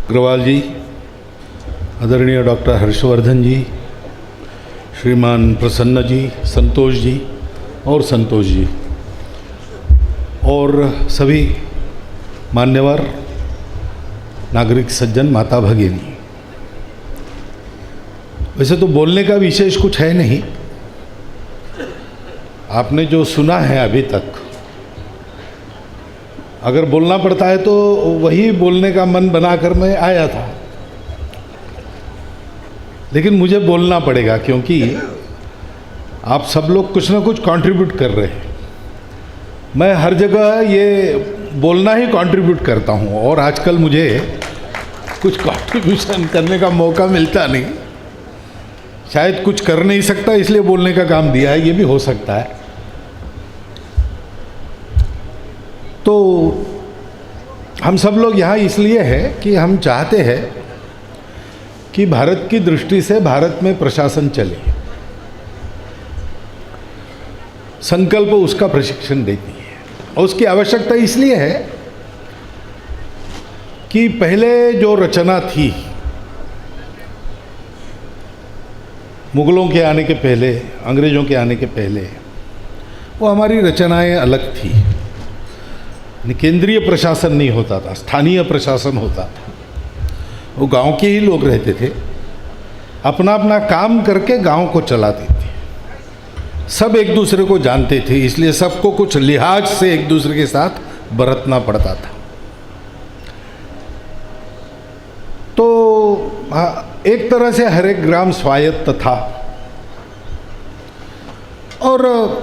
अग्रवाल जी, आदरणीय डॉक्टर हर्षवर्धन जी, श्रीमान प्रसन्न जी, संतोष जी और संतोष जी और सभी मान्यवर नागरिक सज्जन, माता भगिनी। वैसे तो बोलने का विशेष कुछ है नहीं, आपने जो सुना है अभी तक, अगर बोलना पड़ता है तो वही बोलने का मन बनाकर मैं आया था, लेकिन मुझे बोलना पड़ेगा क्योंकि आप सब लोग कुछ ना कुछ कंट्रीब्यूट कर रहे हैं। मैं हर जगह ये बोलना ही कंट्रीब्यूट करता हूँ और आजकल मुझे कुछ कंट्रीब्यूशन करने का मौका मिलता नहीं, शायद कुछ कर नहीं सकता इसलिए बोलने का काम दिया है, ये भी हो सकता है। तो हम सब लोग यहाँ इसलिए हैं कि हम चाहते हैं कि भारत की दृष्टि से भारत में प्रशासन चले, संकल्प उसका प्रशिक्षण देती है। और उसकी आवश्यकता इसलिए है कि पहले जो रचना थी, मुगलों के आने के पहले, अंग्रेज़ों के आने के पहले, वो हमारी रचनाएं अलग थी। केंद्रीय प्रशासन नहीं होता था, स्थानीय प्रशासन होता था। वो गांव के ही लोग रहते थे, अपना अपना काम करके गांव को चलाते थे। सब एक दूसरे को जानते थे, इसलिए सबको कुछ लिहाज से एक दूसरे के साथ बरतना पड़ता था। तो एक तरह से हर एक ग्राम स्वायत्त था और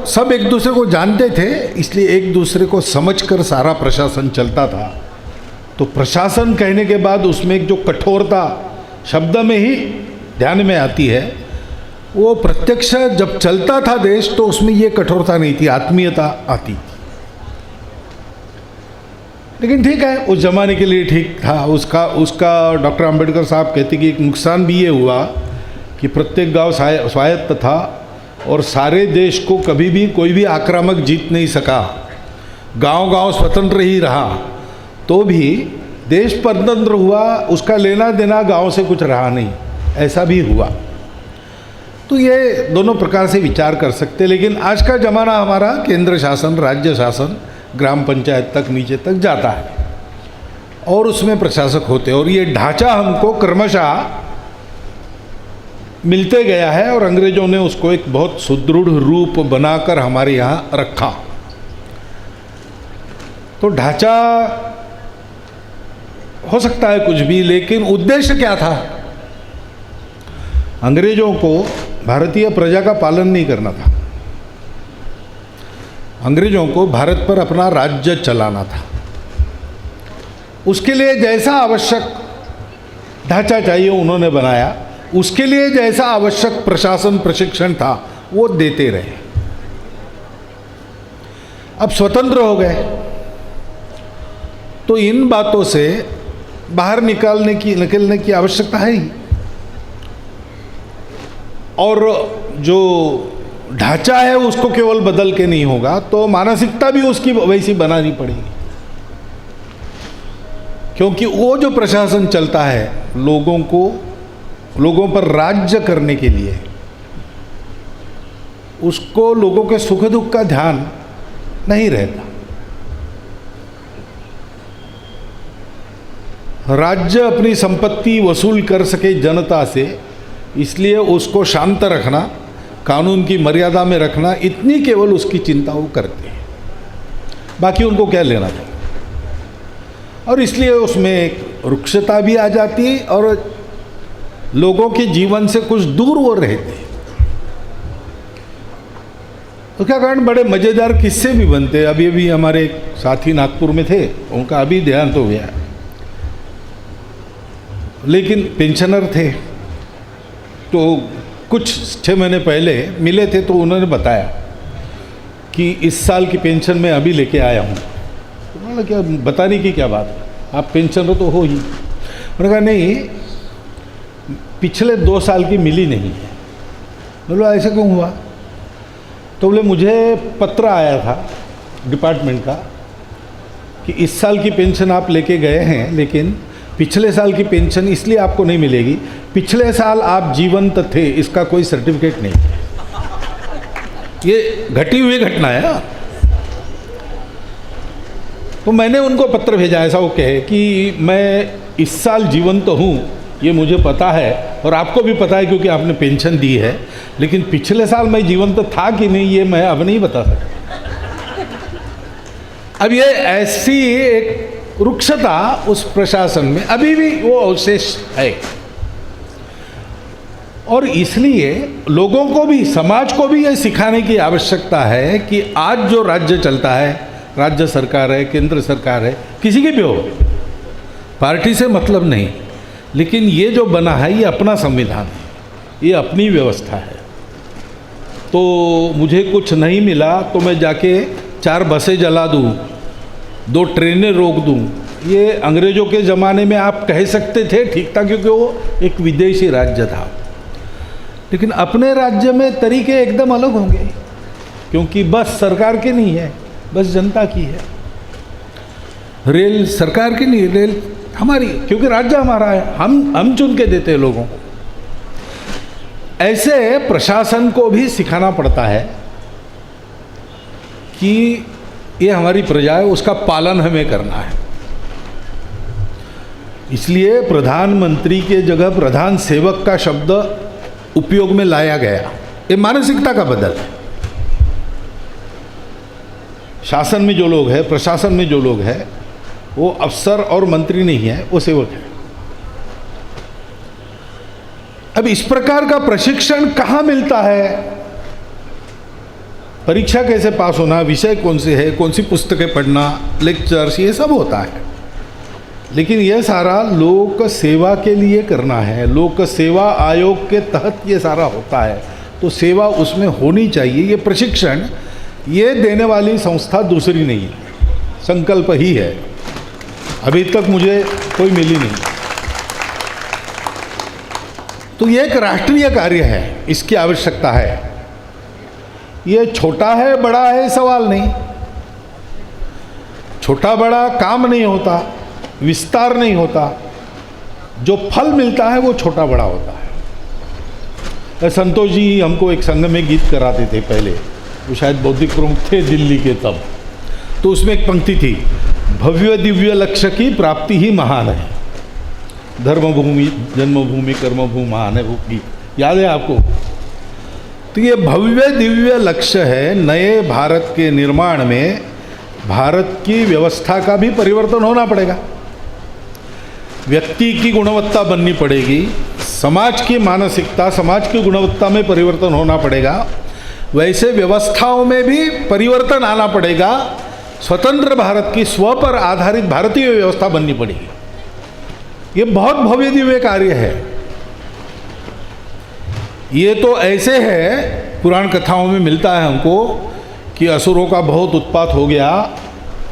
सब एक दूसरे को जानते थे, इसलिए एक दूसरे को समझकर सारा प्रशासन चलता था। तो प्रशासन कहने के बाद उसमें एक जो कठोरता शब्द में ही ध्यान में आती है, वो प्रत्यक्ष जब चलता था देश तो उसमें ये कठोरता नहीं थी, आत्मीयता आती थी। लेकिन ठीक है, उस जमाने के लिए ठीक था। उसका डॉक्टर अंबेडकर साहब कहते कि एक नुकसान भी ये हुआ कि प्रत्येक गांव स्वायत्त था और सारे देश को कभी भी कोई भी आक्रामक जीत नहीं सका। गांव-गांव स्वतंत्र ही रहा तो भी देश परतंत्र हुआ, उसका लेना देना गांव से कुछ रहा नहीं, ऐसा भी हुआ। तो ये दोनों प्रकार से विचार कर सकते। लेकिन आज का ज़माना हमारा केंद्र शासन, राज्य शासन, ग्राम पंचायत तक, नीचे तक जाता है और उसमें प्रशासक होते हैं और ये ढांचा हमको क्रमशः मिलते गया है और अंग्रेज़ों ने उसको एक बहुत सुदृढ़ रूप बनाकर हमारे यहाँ रखा। तो ढांचा हो सकता है कुछ भी, लेकिन उद्देश्य क्या था? अंग्रेज़ों को भारतीय प्रजा का पालन नहीं करना था, अंग्रेज़ों को भारत पर अपना राज्य चलाना था। उसके लिए जैसा आवश्यक ढांचा चाहिए उन्होंने बनाया, उसके लिए जैसा आवश्यक प्रशासन प्रशिक्षण था वो देते रहे। अब स्वतंत्र हो गए तो इन बातों से बाहर निकलने की आवश्यकता है ही, और जो ढांचा है उसको केवल बदल के नहीं होगा, तो मानसिकता भी उसकी वैसी बनानी पड़ेगी। क्योंकि वो जो प्रशासन चलता है लोगों पर राज्य करने के लिए, उसको लोगों के सुख दुख का ध्यान नहीं रहता। राज्य अपनी संपत्ति वसूल कर सके जनता से, इसलिए उसको शांत रखना, कानून की मर्यादा में रखना, इतनी केवल उसकी चिंता वो करते हैं, बाकी उनको क्या लेना था। और इसलिए उसमें एक रुक्षता भी आ जाती और लोगों के जीवन से कुछ दूर वो रहते। तो क्या कारण बड़े मज़ेदार किस्से भी बनते। अभी हमारे एक साथी नागपुर में थे, उनका अभी देहांत हो गया, लेकिन पेंशनर थे। तो कुछ 6 महीने पहले मिले थे तो उन्होंने बताया कि इस साल की पेंशन मैं अभी लेके आया हूँ। तो उन्होंने क्या बताने की क्या बात, आप पेंशनर तो हो ही। उन्होंने कहा नहीं, पिछले 2 साल की मिली नहीं है। बोलो ऐसा क्यों हुआ? तो बोले मुझे पत्र आया था डिपार्टमेंट का कि इस साल की पेंशन आप लेके गए हैं, लेकिन पिछले साल की पेंशन इसलिए आपको नहीं मिलेगी, पिछले साल आप जीवंत थे इसका कोई सर्टिफिकेट नहीं है। ये घटी हुई घटना है। तो मैंने उनको पत्र भेजा, ऐसा वो कहे कि मैं इस साल जीवंत हूँ ये मुझे पता है और आपको भी पता है क्योंकि आपने पेंशन दी है, लेकिन पिछले साल मैं जीवंत था कि नहीं ये मैं अब नहीं बता सकता। अब ये ऐसी एक रुक्षता उस प्रशासन में अभी भी वो अवशेष है, और इसलिए लोगों को भी, समाज को भी ये सिखाने की आवश्यकता है कि आज जो राज्य चलता है, राज्य सरकार है, केंद्र सरकार है, किसी की भी हो, पार्टी से मतलब नहीं, लेकिन ये जो बना है ये अपना संविधान है, ये अपनी व्यवस्था है। तो मुझे कुछ नहीं मिला तो मैं जाके 4 बसें जला दूँ, 2 ट्रेनें रोक दूँ, ये अंग्रेज़ों के ज़माने में आप कह सकते थे, ठीक था, क्योंकि वो एक विदेशी राज्य था। लेकिन अपने राज्य में तरीके एकदम अलग होंगे, क्योंकि बस सरकार की नहीं है, बस जनता की है। रेल सरकार की नहीं, रेल हमारी, क्योंकि राज्य हमारा है, हम चुन के देते हैं लोगों को। ऐसे प्रशासन को भी सिखाना पड़ता है कि ये हमारी प्रजा है, उसका पालन हमें करना है। इसलिए प्रधानमंत्री के जगह प्रधान सेवक का शब्द उपयोग में लाया गया, ये मानसिकता का बदल है। शासन में जो लोग हैं, प्रशासन में जो लोग हैं, वो अफसर और मंत्री नहीं है, वो सेवक है। अब इस प्रकार का प्रशिक्षण कहाँ मिलता है? परीक्षा कैसे पास होना, विषय कौन से है, कौन सी पुस्तकें पढ़ना, लेक्चर्स, ये सब होता है। लेकिन यह सारा लोक सेवा के लिए करना है, लोक सेवा आयोग के तहत ये सारा होता है, तो सेवा उसमें होनी चाहिए। ये प्रशिक्षण ये देने वाली संस्था दूसरी नहीं है, संकल्प ही है। अभी तक मुझे कोई मिली नहीं। तो ये एक राष्ट्रीय कार्य है, इसकी आवश्यकता है। ये छोटा है बड़ा है सवाल नहीं, छोटा बड़ा काम नहीं होता, विस्तार नहीं होता, जो फल मिलता है वो छोटा बड़ा होता है। संतोष जी हमको एक संघ में गीत कराते थे पहले, वो शायद बौद्धिक प्रमुख थे दिल्ली के तब, तो उसमें एक पंक्ति थी, भव्य दिव्य लक्ष्य की प्राप्ति ही महान है, धर्मभूमि जन्मभूमि कर्मभूमि महान है, वो गीत याद है आपको? तो ये भव्य दिव्य लक्ष्य है, नए भारत के निर्माण में भारत की व्यवस्था का भी परिवर्तन होना पड़ेगा, व्यक्ति की गुणवत्ता बननी पड़ेगी, समाज की मानसिकता, समाज की गुणवत्ता में परिवर्तन होना पड़ेगा, वैसे व्यवस्थाओं में भी परिवर्तन आना पड़ेगा। स्वतंत्र भारत की स्व पर आधारित भारतीय व्यवस्था बननी पड़ेगी। ये बहुत भव्य दिव्य कार्य है। ये तो ऐसे है, पुराण कथाओं में मिलता है हमको कि असुरों का बहुत उत्पात हो गया,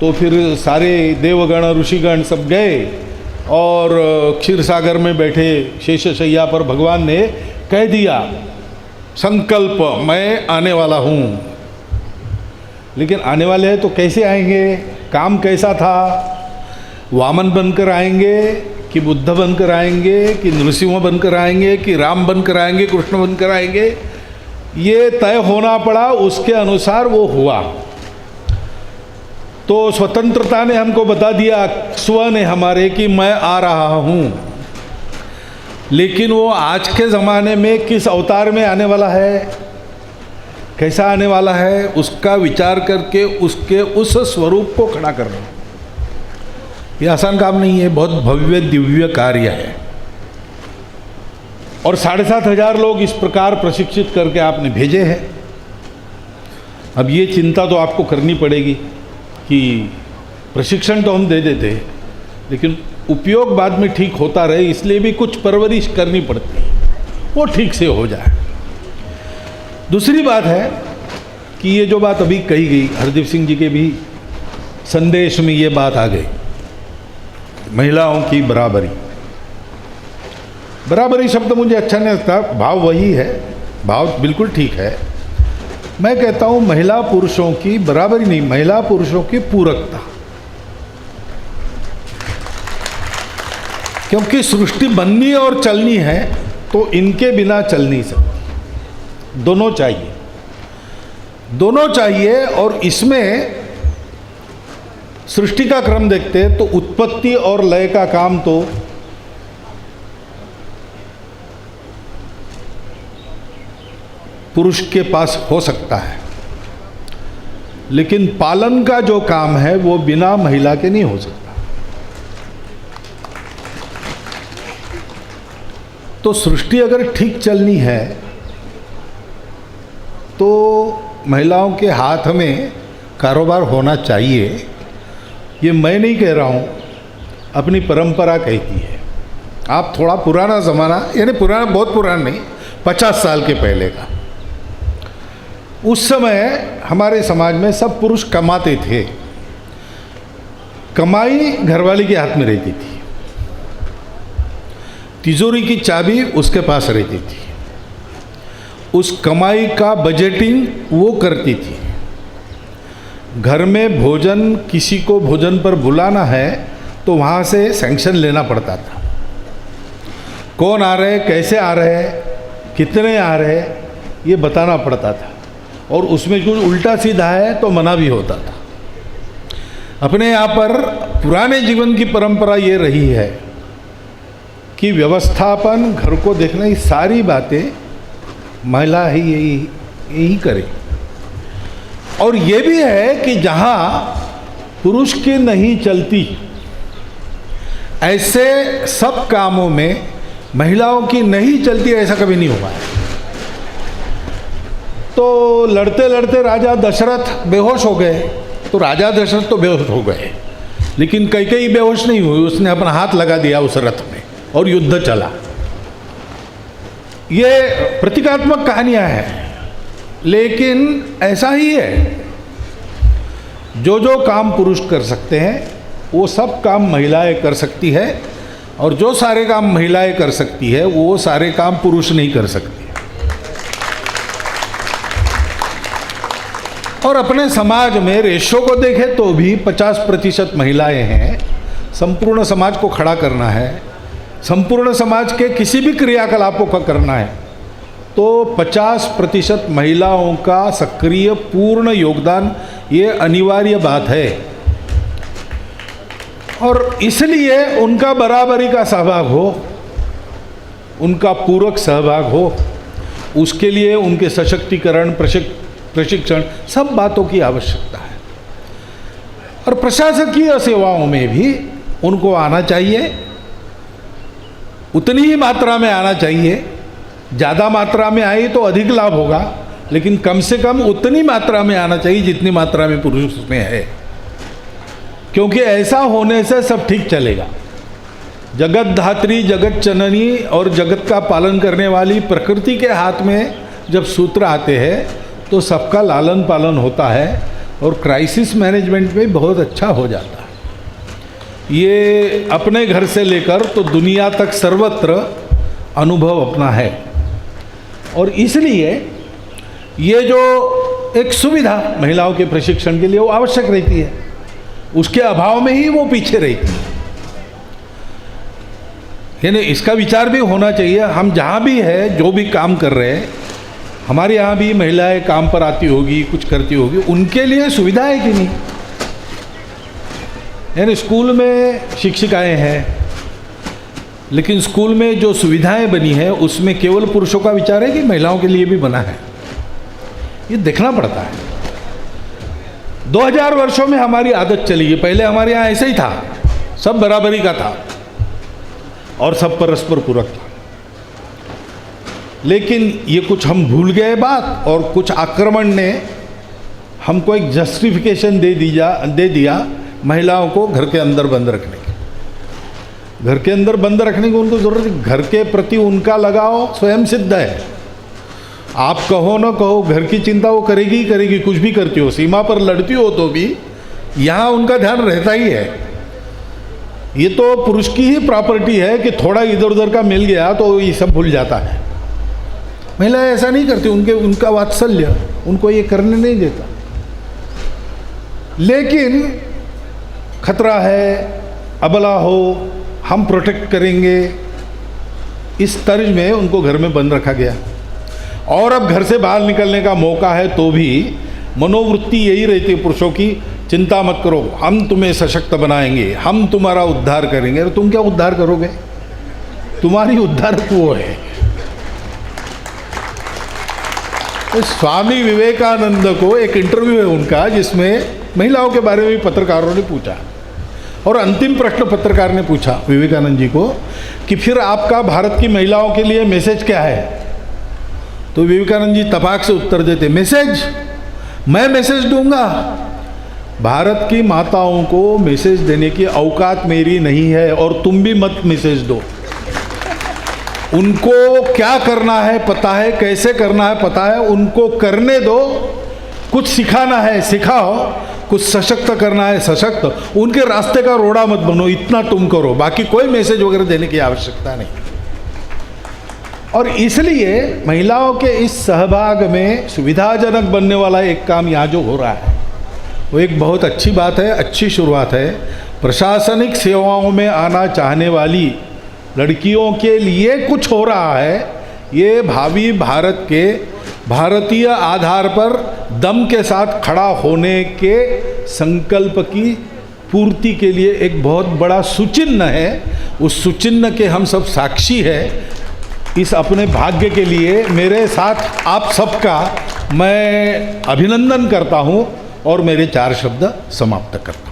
तो फिर सारे देवगण ऋषिगण सब गए और क्षीर सागर में बैठे शेषशैया पर भगवान ने कह दिया, संकल्प मैं आने वाला हूँ। लेकिन आने वाले हैं तो कैसे आएंगे, काम कैसा था, वामन बनकर आएंगे कि बुद्ध बनकर आएंगे कि नृसिंह बनकर आएंगे कि राम बनकर आएंगे, कृष्ण बनकर आएंगे, ये तय होना पड़ा। उसके अनुसार वो हुआ। तो स्वतंत्रता ने हमको बता दिया, स्व ने हमारे, कि मैं आ रहा हूँ। लेकिन वो आज के ज़माने में किस अवतार में आने वाला है, कैसा आने वाला है, उसका विचार करके उसके उस स्वरूप को खड़ा करना ये आसान काम नहीं है, बहुत भव्य दिव्य कार्य है। और 7,500 लोग इस प्रकार प्रशिक्षित करके आपने भेजे हैं। अब ये चिंता तो आपको करनी पड़ेगी कि प्रशिक्षण तो हम दे देते हैं, लेकिन उपयोग बाद में ठीक होता रहे, इसलिए भी कुछ परवरिश करनी पड़ती है, वो ठीक से हो जाए। दूसरी बात है कि ये जो बात अभी कही गई, हरदीप सिंह जी के भी संदेश में ये बात आ गई, महिलाओं की बराबरी। बराबरी शब्द मुझे अच्छा नहीं लगता, भाव वही है, भाव बिल्कुल ठीक है। मैं कहता हूँ महिला पुरुषों की बराबरी नहीं, महिला पुरुषों की पूरकता। क्योंकि सृष्टि बननी और चलनी है तो इनके बिना चल नहीं सकती, दोनों चाहिए, दोनों चाहिए। और इसमें सृष्टि का क्रम देखते हैं तो उत्पत्ति और लय का काम तो पुरुष के पास हो सकता है, लेकिन पालन का जो काम है वो बिना महिला के नहीं हो सकता। तो सृष्टि अगर ठीक चलनी है तो महिलाओं के हाथ में कारोबार होना चाहिए। ये मैं नहीं कह रहा हूँ, अपनी परंपरा कहती है। आप थोड़ा पुराना ज़माना, यानी पुराना बहुत पुराना नहीं, 50 साल के पहले का, उस समय हमारे समाज में सब पुरुष कमाते थे, कमाई घरवाली के हाथ में रहती थी, तिजोरी की चाबी उसके पास रहती थी, उस कमाई का बजटिंग वो करती थी। घर में भोजन, किसी को भोजन पर बुलाना है तो वहाँ से सैंक्शन लेना पड़ता था, कौन आ रहे, कैसे आ रहे, कितने आ रहे, ये बताना पड़ता था। और उसमें कुछ उल्टा सीधा है तो मना भी होता था। अपने यहाँ पर पुराने जीवन की परंपरा ये रही है कि व्यवस्थापन, घर को देखना, ये सारी बातें महिला ही यही करे। और ये भी है कि जहाँ पुरुष की नहीं चलती, ऐसे सब कामों में महिलाओं की नहीं चलती, ऐसा कभी नहीं हुआ है। तो लड़ते लड़ते राजा दशरथ बेहोश हो गए, तो राजा दशरथ तो बेहोश हो गए, लेकिन कैकेयी बेहोश नहीं हुई, उसने अपना हाथ लगा दिया उस रथ में और युद्ध चला। ये प्रतीकात्मक कहानियां हैं, लेकिन ऐसा ही है, जो जो काम पुरुष कर सकते हैं वो सब काम महिलाएं कर सकती है, और जो सारे काम महिलाएं कर सकती है वो सारे काम पुरुष नहीं कर सकती। और अपने समाज में रेशो को देखें तो भी 50% महिलाएं हैं। संपूर्ण समाज को खड़ा करना है, संपूर्ण समाज के किसी भी क्रियाकलापों का करना है, तो 50% महिलाओं का सक्रिय पूर्ण योगदान ये अनिवार्य बात है। और इसलिए उनका बराबरी का सहभाग हो, उनका पूरक सहभाग हो, उसके लिए उनके सशक्तिकरण, प्रशिक्षण, सब बातों की आवश्यकता है। और प्रशासकीय सेवाओं में भी उनको आना चाहिए, उतनी ही मात्रा में आना चाहिए। ज़्यादा मात्रा में आई तो अधिक लाभ होगा, लेकिन कम से कम उतनी मात्रा में आना चाहिए जितनी मात्रा में पुरुष में है, क्योंकि ऐसा होने से सब ठीक चलेगा। जगत धात्री, जगत जननी और जगत का पालन करने वाली प्रकृति के हाथ में जब सूत्र आते हैं तो सबका लालन पालन होता है और क्राइसिस मैनेजमेंट में बहुत अच्छा हो जाता है। ये अपने घर से लेकर तो दुनिया तक सर्वत्र अनुभव अपना है। और इसलिए ये जो एक सुविधा महिलाओं के प्रशिक्षण के लिए वो आवश्यक रहती है, उसके अभाव में ही वो पीछे रहती है। यानी इसका विचार भी होना चाहिए। हम जहाँ भी है, जो भी काम कर रहे हैं, हमारे यहाँ भी महिलाएं काम पर आती होगी, कुछ करती होगी, उनके लिए सुविधा है कि नहीं। यानी स्कूल में शिक्षिकाएं हैं, लेकिन स्कूल में जो सुविधाएं बनी है उसमें केवल पुरुषों का विचार है कि महिलाओं के लिए भी बना है, ये देखना पड़ता है। 2000 वर्षों में हमारी आदत चली है, पहले हमारे यहाँ ऐसे ही था, सब बराबरी का था और सब परस्पर पूरक था। लेकिन ये कुछ हम भूल गए बात, और कुछ आक्रमण ने हमको एक जस्टिफिकेशन दे दिया महिलाओं को घर के अंदर बंद रखने की। घर के अंदर बंद रखने की उनको ज़रूरत है, घर के प्रति उनका लगाव स्वयं सिद्ध है। आप कहो ना कहो, घर की चिंता वो करेगी ही करेगी, कुछ भी करती हो, सीमा पर लड़ती हो तो भी यहाँ उनका ध्यान रहता ही है। ये तो पुरुष की ही प्रॉपर्टी है कि थोड़ा इधर उधर का मिल गया तो ये सब भूल जाता है। महिलाएं ऐसा नहीं करती, उनका वात्सल्य उनको ये करने नहीं देता। लेकिन खतरा है, अबला हो, हम प्रोटेक्ट करेंगे, इस तर्ज में उनको घर में बंद रखा गया। और अब घर से बाहर निकलने का मौका है तो भी मनोवृत्ति यही रहती है पुरुषों की, चिंता मत करो, हम तुम्हें सशक्त बनाएंगे, हम तुम्हारा उद्धार करेंगे। अरे तुम क्या उद्धार करोगे? तुम्हारी उद्धारक वो है। तो स्वामी विवेकानंद को एक इंटरव्यू है उनका, जिसमें महिलाओं के बारे में भी पत्रकारों ने पूछा, और अंतिम प्रश्न पत्रकार ने पूछा विवेकानंद जी को कि फिर आपका भारत की महिलाओं के लिए मैसेज क्या है? तो विवेकानंद जी तपाक से उत्तर देते, मैसेज? मैं मैसेज दूंगा? भारत की माताओं को मैसेज देने की औकात मेरी नहीं है, और तुम भी मत मैसेज दो। उनको क्या करना है पता है, कैसे करना है पता है, उनको करने दो। कुछ सिखाना है सिखाओ, कुछ सशक्त करना है सशक्त, उनके रास्ते का रोड़ा मत बनो, इतना तुम करो, बाकी कोई मैसेज वगैरह देने की आवश्यकता नहीं। और इसलिए महिलाओं के इस सहभाग में सुविधाजनक बनने वाला एक काम यहाँ जो हो रहा है वो एक बहुत अच्छी बात है, अच्छी शुरुआत है। प्रशासनिक सेवाओं में आना चाहने वाली लड़कियों के लिए कुछ हो रहा है। ये भावी भारत के भारतीय आधार पर दम के साथ खड़ा होने के संकल्प की पूर्ति के लिए एक बहुत बड़ा सुचिन्ह है। उस सुचिन्ह के हम सब साक्षी हैं। इस अपने भाग्य के लिए मेरे साथ आप सबका मैं अभिनंदन करता हूं और मेरे 4 शब्द समाप्त करता हूं।